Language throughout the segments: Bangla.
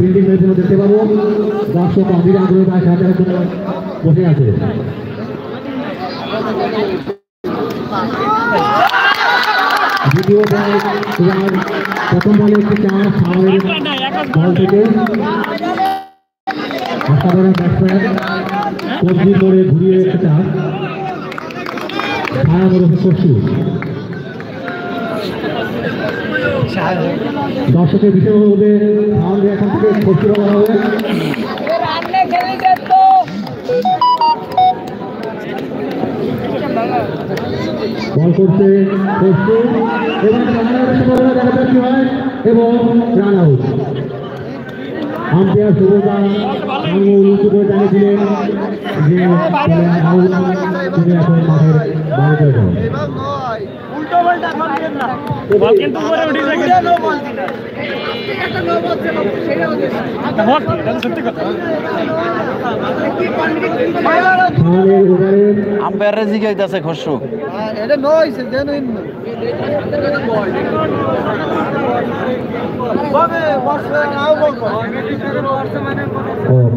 ফিল্ডিং এর জন্য দেখতে পাবো দর্শক অধীর আগ্রহে তার সাথে জন্য বসে আছে। দ্বিতীয় বল প্রথম বলে একটি চার ফাউলের বল থেকে অসাধারণ ব্যাটসম্যান কবজি করে ঘুরিয়ে একটা ছায়া মরফে করছি। দর্শকের বিষয় হবে ফাউন্ডে এখন থেকে করছি বলা হবে। বল করছে এবং দেখা কি হয় এবং রান আউট। আম্পায়ার শুভদা আঙুল উঁচু করে জানিয়েছিলেন যে আউট তিনি এখন মাঠের বাইরে যান। আম্পায়ারে জিগাইতেছে খসরু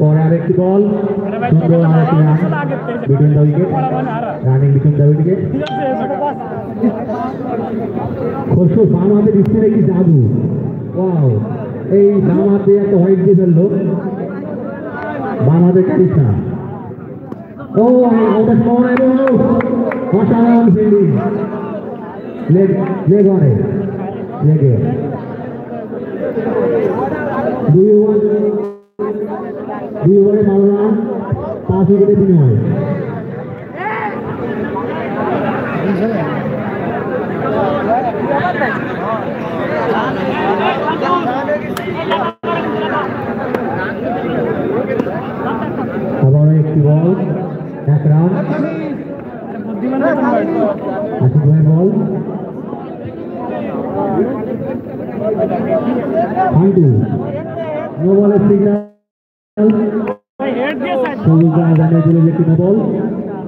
পরে আরেকটি ball between the wicket, running between the wicket. Khasru বাম হাতে দিচ্ছে নাকি জাদু। ওয়াও, এই বাম হাতে একটা হোয়াইট দিয়ে ফেললো, বাম হাতে কাটিস না। ও অসাধারণ ফিল্ডিং, লেগ অনে লেগে 2 ওভারে 12 রান, 5 উইকেটে বিনিময়। আবার একটি বল, 1 রান। আশিক ভাই বল ফান্টু, নো বলের সিগন্যাল। সবুজ জানিয়ে দিল যে কিনা বল,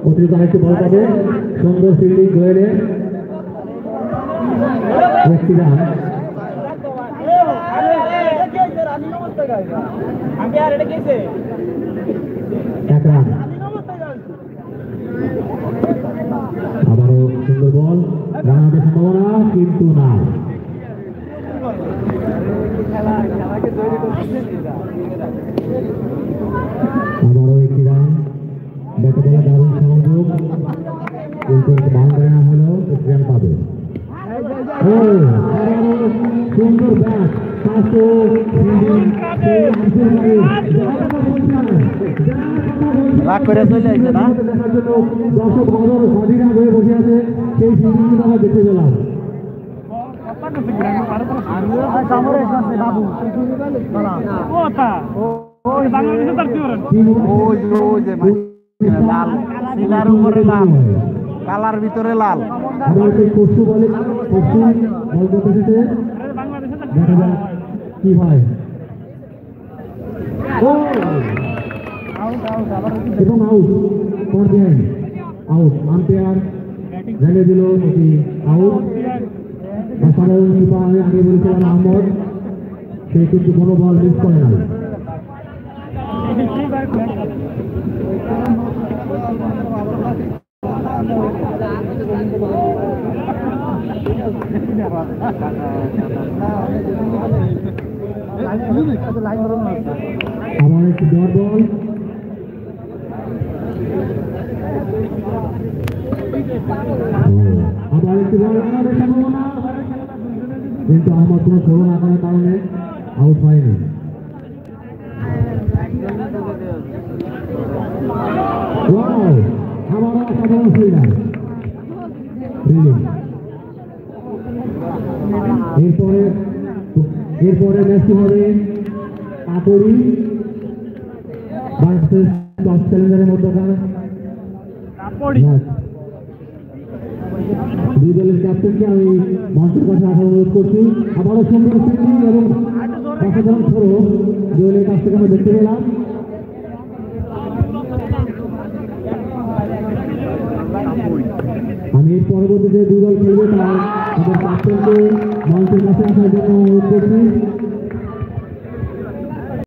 অতিরিক্ত আরেকটি বল পাবে। সুন্দর ফিল্ডিং গোয়েলে, একটি রান। এক রান। আবারও সুন্দর বল, রান আউটের সম্ভাবনা কিন্তু না। আবারও একটি রান, ব্যাটে বলে দারুণ সংযোগ, কিন্তু বাউন্ডারি না হলেও একটি রান পাবে। সুন্দর ব্যাট, রাগ করে চলে আসছে না। দর্শক অধীর হয়ে বসে আছে, সেই ফিল্ডিং আমরা দেখতে পেলাম। কালার ভিতরে লাল। পশু বলে পশু বল করতেছে, দেখা যাক কি হয়। এবং out, for behind, out. Umpire জানিয়ে দিল এটি আউট। সাধারণ কিপার আমি আগে বলেছিলাম আহমদ, সে কিন্তু কোনো বল মিস করে না। আবার একটি ডট বল, আবার একটি বল, কিন্তু আহমদ কোনো থ্রো না করার কারণে আউট হয়নি। আবার অসাধারণ ফিল্ডার ফিল্ডিং। এরপরে ম্যাচটি হবে কাকড়ি ভার্সেস টপ চ্যালেঞ্জারের মধ্যকার ম্যাচ। দুই দলের ক্যাপ্টেনকে আমি মঞ্চের কাছে আসার অনুরোধ করছি। আবারও সুন্দর ফিল্ডিং এবং অসাধারণ থ্রো জয়েলের কাছ থেকে আমরা দেখতে পেলাম। আমি এর পরবর্তীতে দুই দল খেলবে, তার তাদের ক্যাপ্টেনকে মঞ্চের কাছে আসার জন্য অনুরোধ করছি।